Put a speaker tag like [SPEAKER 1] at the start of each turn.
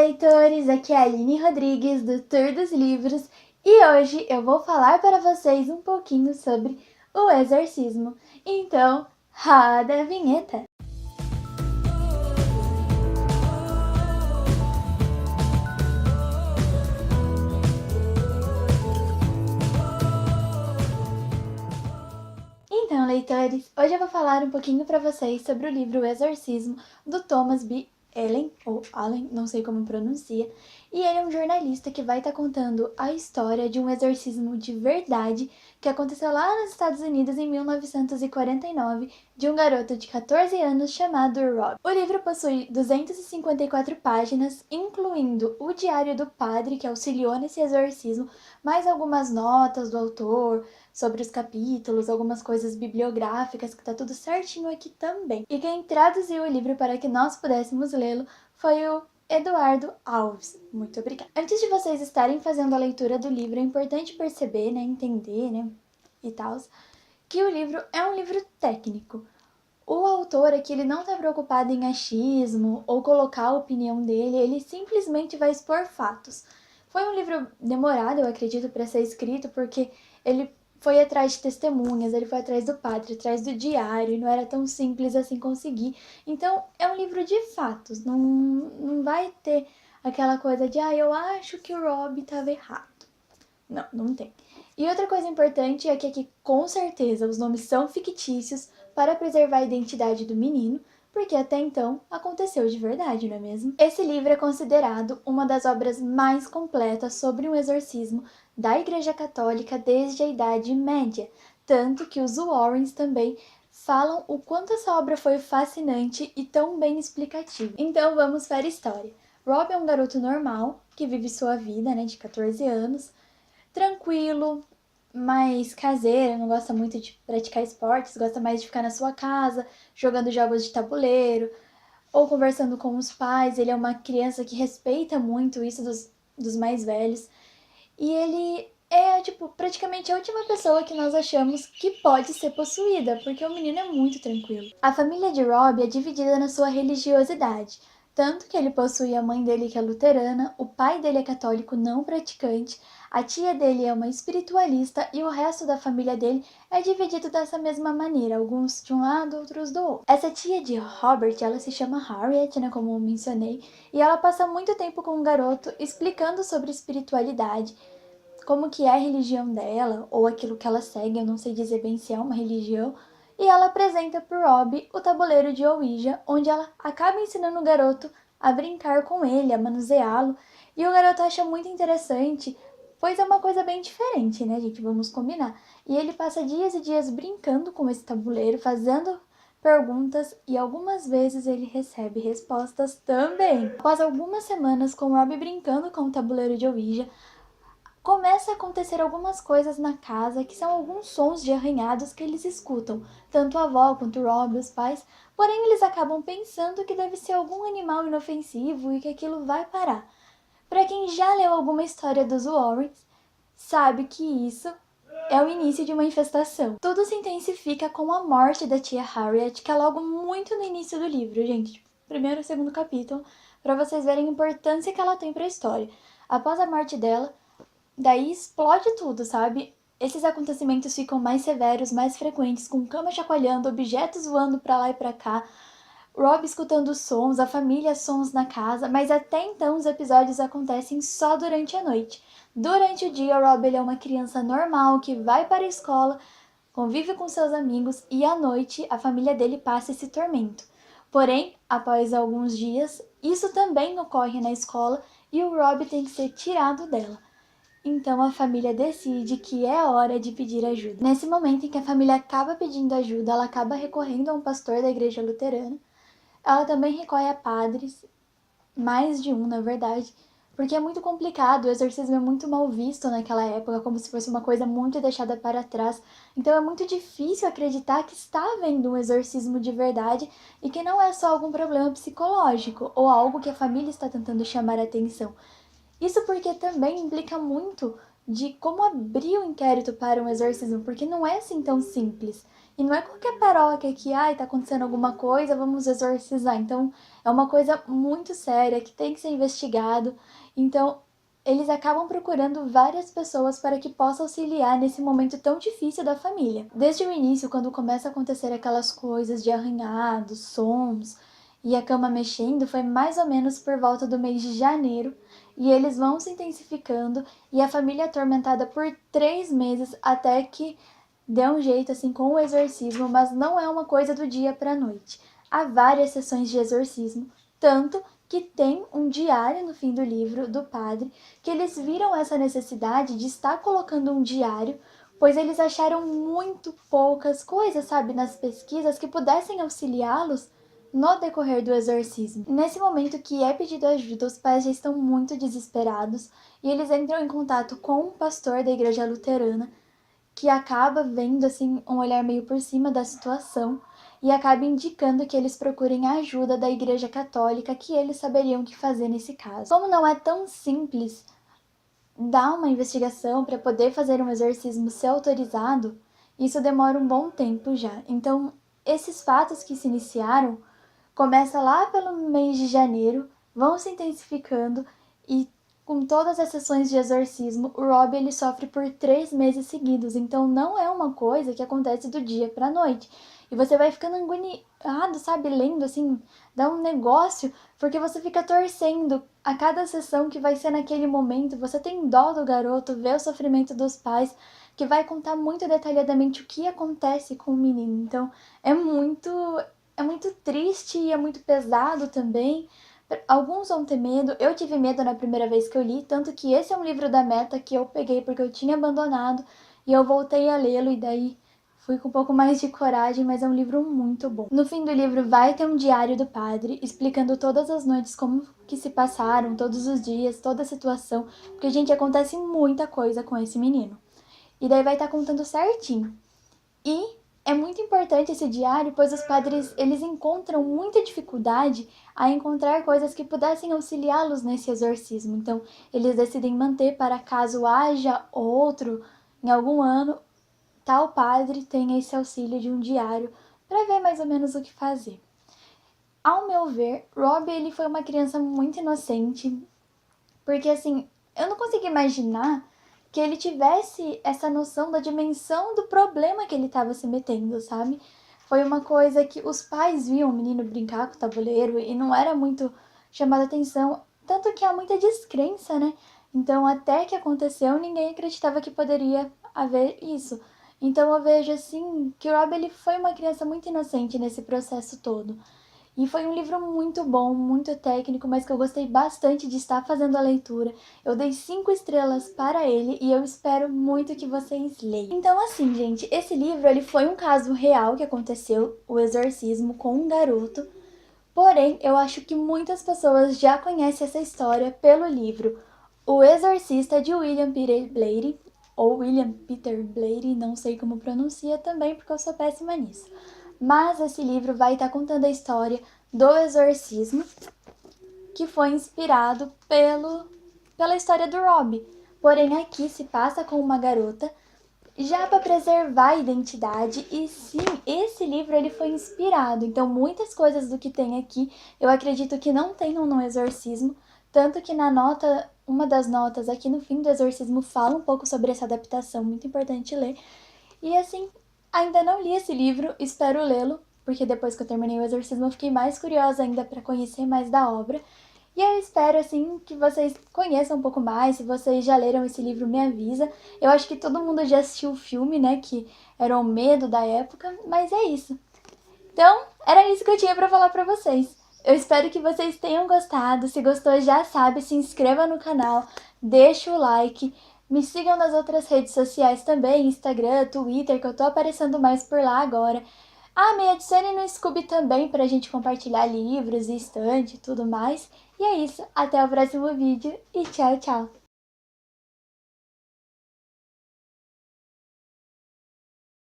[SPEAKER 1] leitores! Aqui é a Aline Rodrigues do Tour dos Livros e hoje eu vou falar para vocês um pouquinho sobre o exorcismo. Então, roda a vinheta! Então, leitores, hoje eu vou falar um pouquinho para vocês sobre o livro O Exorcismo, do Thomas B. Allen, ou Allen, não sei como pronuncia, e ele é um jornalista que vai estar contando a história de um exorcismo de verdade que aconteceu lá nos Estados Unidos em 1949, de um garoto de 14 anos chamado Rob. O livro possui 254 páginas, incluindo o diário do padre que auxiliou nesse exorcismo, mais algumas notas do autor sobre os capítulos, algumas coisas bibliográficas, que tá tudo certinho aqui também. E quem traduziu o livro para que nós pudéssemos lê-lo foi o Eduardo Alves. Muito obrigada. Antes de vocês estarem fazendo a leitura do livro, é importante perceber, entender, e tal, que o livro é um livro técnico. O autor aqui, ele não está preocupado em achismo ou colocar a opinião dele, ele simplesmente vai expor fatos. Foi um livro demorado, eu acredito, para ser escrito, porque ele foi atrás de testemunhas, ele foi atrás do padre, atrás do diário, e não era tão simples assim conseguir. Então, é um livro de fatos, não vai ter aquela coisa de, eu acho que o Rob estava errado. Não tem. E outra coisa importante é que aqui, com certeza, os nomes são fictícios para preservar a identidade do menino, porque até então aconteceu de verdade, não é mesmo? Esse livro é considerado uma das obras mais completas sobre um exorcismo da Igreja Católica desde a Idade Média, tanto que os Warrens também falam o quanto essa obra foi fascinante e tão bem explicativa. Então vamos para a história. Rob é um garoto normal, que vive sua vida, de 14 anos, tranquilo, mais caseiro, não gosta muito de praticar esportes, gosta mais de ficar na sua casa, jogando jogos de tabuleiro, ou conversando com os pais. Ele é uma criança que respeita muito isso dos mais velhos. E ele é, praticamente a última pessoa que nós achamos que pode ser possuída, porque o menino é muito tranquilo. A família de Rob é dividida na sua religiosidade, tanto que ele possui a mãe dele que é luterana, o pai dele é católico não praticante, a tia dele é uma espiritualista e o resto da família dele é dividido dessa mesma maneira, alguns de um lado, outros do outro. Essa tia de Robert, ela se chama Harriet, como eu mencionei, e ela passa muito tempo com o garoto explicando sobre espiritualidade, como que é a religião dela, ou aquilo que ela segue, eu não sei dizer bem se é uma religião, e ela apresenta para o Rob o tabuleiro de Ouija, onde ela acaba ensinando o garoto a brincar com ele, a manuseá-lo, e o garoto acha muito interessante, pois é uma coisa bem diferente, gente? Vamos combinar. E ele passa dias e dias brincando com esse tabuleiro, fazendo perguntas, e algumas vezes ele recebe respostas também. Após algumas semanas com o Rob brincando com o tabuleiro de Ouija, começa a acontecer algumas coisas na casa que são alguns sons de arranhados que eles escutam, tanto a avó quanto o Rob, os pais, porém eles acabam pensando que deve ser algum animal inofensivo e que aquilo vai parar. Para quem já leu alguma história dos Warrens, sabe que isso é o início de uma infestação. Tudo se intensifica com a morte da tia Harriet, que é logo muito no início do livro, gente. Primeiro e segundo capítulo, para vocês verem a importância que ela tem para a história. Após a morte dela, daí explode tudo, sabe? Esses acontecimentos ficam mais severos, mais frequentes, com cama chacoalhando, objetos voando pra lá e pra cá, Rob escutando sons, a família sons na casa, mas até então os episódios acontecem só durante a noite. Durante o dia, Rob é uma criança normal que vai para a escola, convive com seus amigos e à noite a família dele passa esse tormento. Porém, após alguns dias, isso também ocorre na escola e o Rob tem que ser tirado dela. Então a família decide que é hora de pedir ajuda. Nesse momento em que a família acaba pedindo ajuda, ela acaba recorrendo a um pastor da igreja luterana. Ela também recorre a padres, mais de um na verdade, porque é muito complicado, o exorcismo é muito mal visto naquela época, como se fosse uma coisa muito deixada para trás. Então é muito difícil acreditar que está havendo um exorcismo de verdade e que não é só algum problema psicológico ou algo que a família está tentando chamar a atenção. Isso porque também implica muito de como abrir o inquérito para um exorcismo, porque não é assim tão simples. E não é qualquer paróquia que, ai, tá acontecendo alguma coisa, vamos exorcizar. Então, é uma coisa muito séria que tem que ser investigado. Então, eles acabam procurando várias pessoas para que possam auxiliar nesse momento tão difícil da família. Desde o início, quando começa a acontecer aquelas coisas de arranhados, sons e a cama mexendo, foi mais ou menos por volta do mês de janeiro, e eles vão se intensificando e a família é atormentada por 3 meses até que dê um jeito assim com o exorcismo, mas não é uma coisa do dia para a noite. Há várias sessões de exorcismo, tanto que tem um diário no fim do livro do padre, que eles viram essa necessidade de estar colocando um diário, pois eles acharam muito poucas coisas, sabe, nas pesquisas que pudessem auxiliá-los no decorrer do exorcismo. Nesse momento que é pedido ajuda, os pais já estão muito desesperados e eles entram em contato com um pastor da igreja luterana, que acaba vendo assim um olhar meio por cima da situação e acaba indicando que eles procurem a ajuda da Igreja Católica, que eles saberiam o que fazer nesse caso. Como não é tão simples dar uma investigação para poder fazer um exorcismo ser autorizado, isso demora um bom tempo já. Então, esses fatos que se iniciaram começa lá pelo mês de janeiro, vão se intensificando e com todas as sessões de exorcismo, o Rob ele sofre por 3 meses seguidos, então não é uma coisa que acontece do dia para a noite. E você vai ficando agoniado, sabe, lendo assim, dá um negócio, porque você fica torcendo a cada sessão que vai ser naquele momento, você tem dó do garoto, vê o sofrimento dos pais, que vai contar muito detalhadamente o que acontece com o menino. Então, é muito triste e é muito pesado também. Alguns vão ter medo, eu tive medo na primeira vez que eu li, tanto que esse é um livro da Meta que eu peguei porque eu tinha abandonado e eu voltei a lê-lo e daí fui com um pouco mais de coragem, mas é um livro muito bom. No fim do livro vai ter um diário do padre explicando todas as noites como que se passaram, todos os dias, toda a situação, porque, gente, acontece muita coisa com esse menino. E daí vai estar contando certinho. E é muito importante esse diário, pois os padres eles encontram muita dificuldade a encontrar coisas que pudessem auxiliá-los nesse exorcismo. Então, eles decidem manter para caso haja outro em algum ano, tal padre tenha esse auxílio de um diário para ver mais ou menos o que fazer. Ao meu ver, Rob ele foi uma criança muito inocente, porque assim, eu não consigo imaginar que ele tivesse essa noção da dimensão do problema que ele estava se metendo, sabe? Foi uma coisa que os pais viam o menino brincar com o tabuleiro e não era muito chamada atenção, tanto que há muita descrença, né? Então, até que aconteceu, ninguém acreditava que poderia haver isso. Então, eu vejo assim que o Rob ele foi uma criança muito inocente nesse processo todo. E foi um livro muito bom, muito técnico, mas que eu gostei bastante de estar fazendo a leitura. Eu dei 5 estrelas para ele e eu espero muito que vocês leiam. Então assim, gente, esse livro ele foi um caso real que aconteceu, o exorcismo com um garoto. Porém, eu acho que muitas pessoas já conhecem essa história pelo livro O Exorcista de William Peter Blatty, ou William Peter Blatty, não sei como pronuncia também porque eu sou péssima nisso. Mas esse livro vai estar contando a história do exorcismo, que foi inspirado pela história do Rob. Porém, aqui se passa com uma garota, já para preservar a identidade. E sim, esse livro ele foi inspirado. Então, muitas coisas do que tem aqui, eu acredito que não tenham no exorcismo. Tanto que na nota, uma das notas aqui no fim do exorcismo fala um pouco sobre essa adaptação, muito importante ler. E assim, ainda não li esse livro, espero lê-lo, porque depois que eu terminei o exorcismo eu fiquei mais curiosa ainda para conhecer mais da obra. E eu espero, assim, que vocês conheçam um pouco mais. Se vocês já leram esse livro, me avisa. Eu acho que todo mundo já assistiu o filme, né, que era o medo da época, mas é isso. Então, era isso que eu tinha para falar para vocês. Eu espero que vocês tenham gostado. Se gostou, já sabe, se inscreva no canal, deixa o like. Me sigam nas outras redes sociais também, Instagram, Twitter, que eu tô aparecendo mais por lá agora. Ah, me adicione no Scooby também pra gente compartilhar livros e estante e tudo mais. E é isso, até o próximo vídeo e tchau, tchau!